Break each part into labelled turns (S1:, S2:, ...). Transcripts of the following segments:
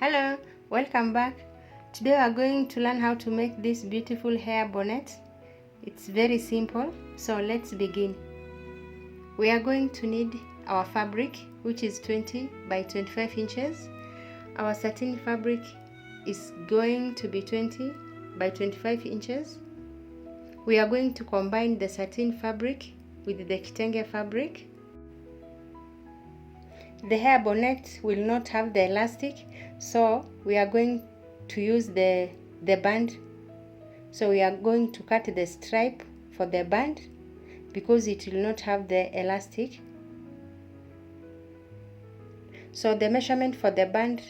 S1: Hello, welcome back. Today we are going to learn how to make this beautiful hair bonnet. It's very simple, so let's begin. We are going to need our fabric, which is 20 by 25 inches. Our satin fabric is going to be 20 by 25 inches. We are going to combine the satin fabric with the kitenge fabric. The hair bonnet will not have the elastic, so we are going to use the band. So we are going to cut the stripe for the band because it will not have the elastic. So the measurement for the band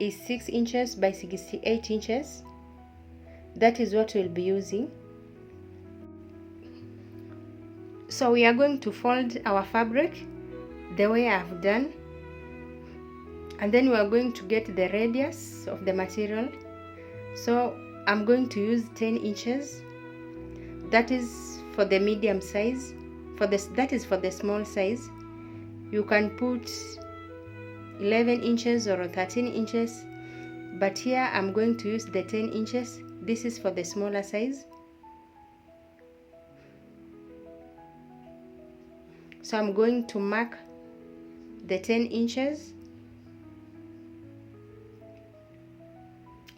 S1: is 6 inches by 68 inches. That is what we'll be using. So we are going to fold our fabric the way I have done, and then we are going to get the radius of the material. So I'm going to use 10 inches. That is for the medium size. That is for the small size. You can put 11 inches or 13 inches, but here I'm going to use the 10 inches. This is for the smaller size. So I'm going to mark the 10 inches,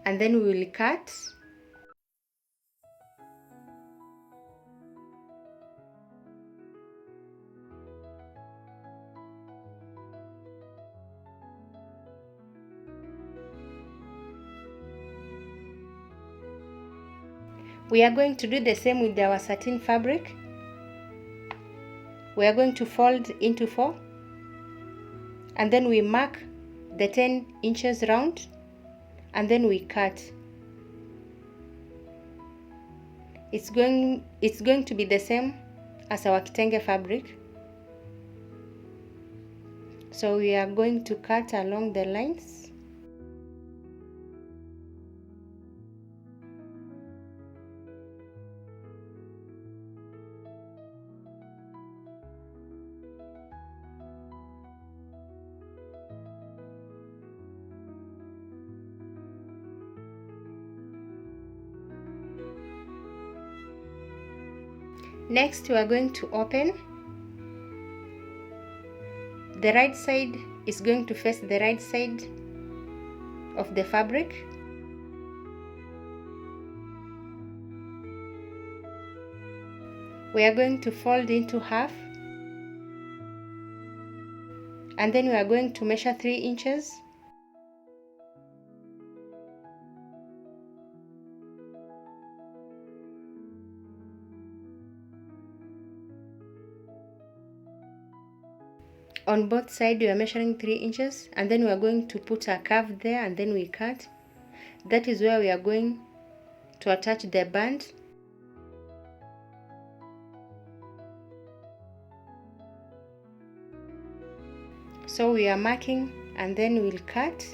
S1: and then we will cut. We are going to do the same with our satin fabric. We are going to fold into 4, and then we mark the 10 inches round, and then we cut. It's going to be the same as our kitenge fabric. So we are going to cut along the lines. Next, we are going to open. The right side is going to face the right side of the fabric. We are going to fold into half, and then we are going to measure 3 inches. On both sides we are measuring 3 inches, and then we are going to put a curve there, and then we cut. That is where we are going to attach the band. So we are marking, and then we'll cut.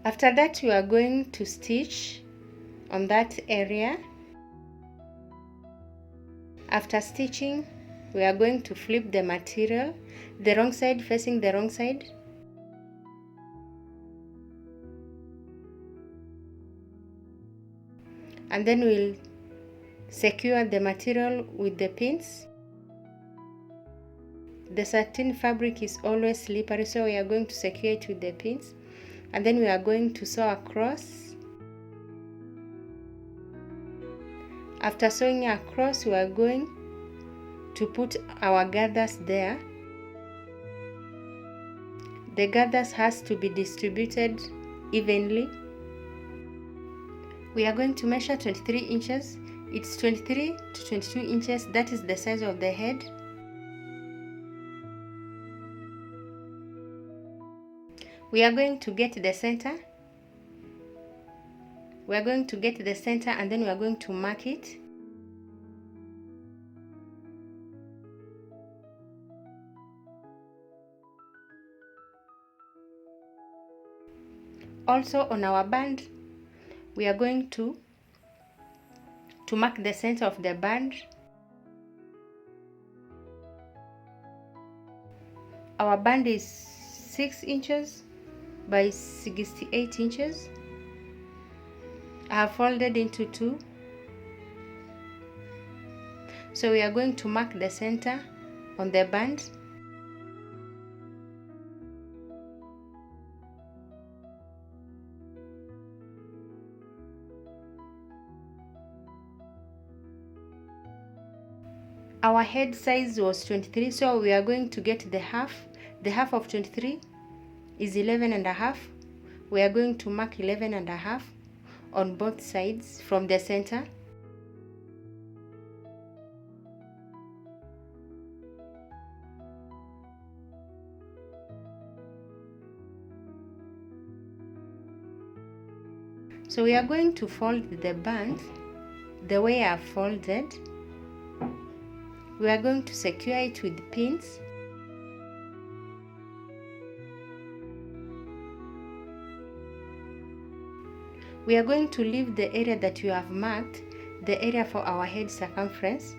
S1: After that, we are going to stitch on that area. After stitching, we are going to flip the material, the wrong side facing the wrong side. And then we'll secure the material with the pins. The satin fabric is always slippery, so we are going to secure it with the pins. And then we are going to sew across. After sewing across, we are going to put our gathers there. The gathers has to be distributed evenly. We are going to measure 23 inches. It's 23 to 22 inches. That is the size of the head. We are going to get the center. We are going to get the center, and then we are going to mark it. Also on our band, we are going to to mark the center of the band. Our band is 6 inches by 68 inches. I have folded into 2. So we are going to mark the center on the band. Our head size was 23, so we are going to get the half. The half of 23 is 11.5. We are going to mark 11.5 on both sides from the center. So we are going to fold the band the way I have folded. We are going to secure it with pins. We are going to leave the area that you have marked, the area for our head circumference.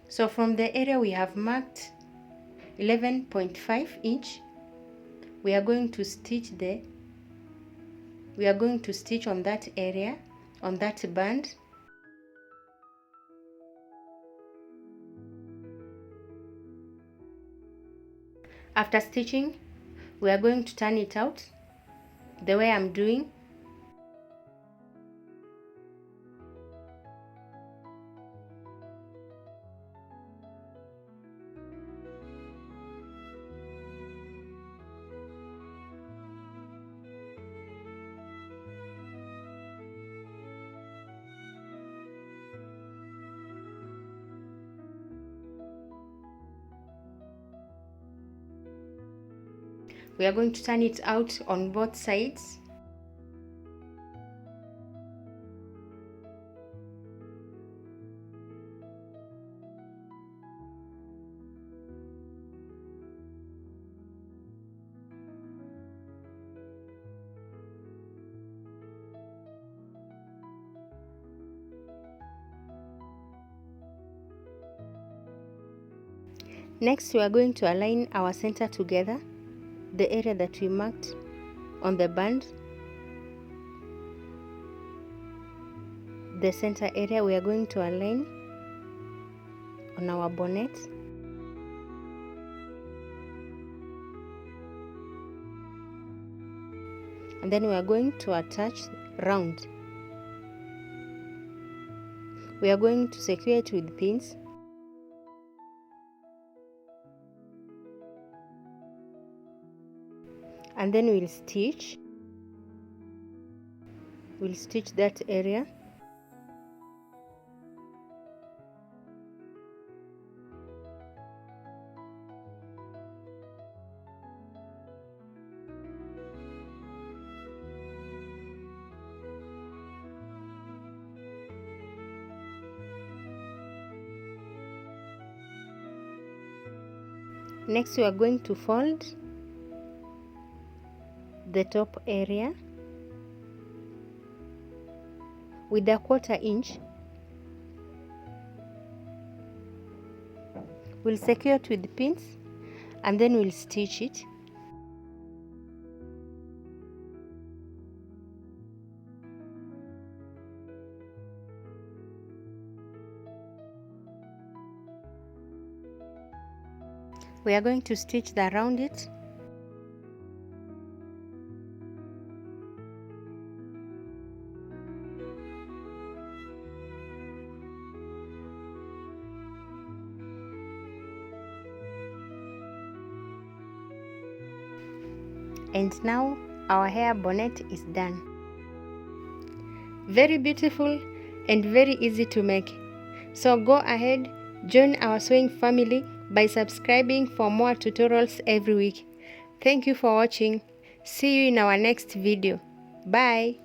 S1: So from the area we have marked 11.5 inch, we are going to stitch on that area, on that band. After stitching, we are going to turn it out the way I'm doing. We are going to turn it out on both sides. Next, we are going to align our center together, the area that we marked on the band. The center area we are going to align on our bonnet. And then we are going to attach round. We are going to secure it with pins. And then we'll stitch that area. Next, we are going to fold the top area with a 1/4 inch. We'll secure it with pins and then we'll stitch it. We are going to stitch around it. And now our hair bonnet is done. Very beautiful and very easy to make. So go ahead, join our sewing family by subscribing for more tutorials every week. Thank you for watching. See you in our next video. Bye.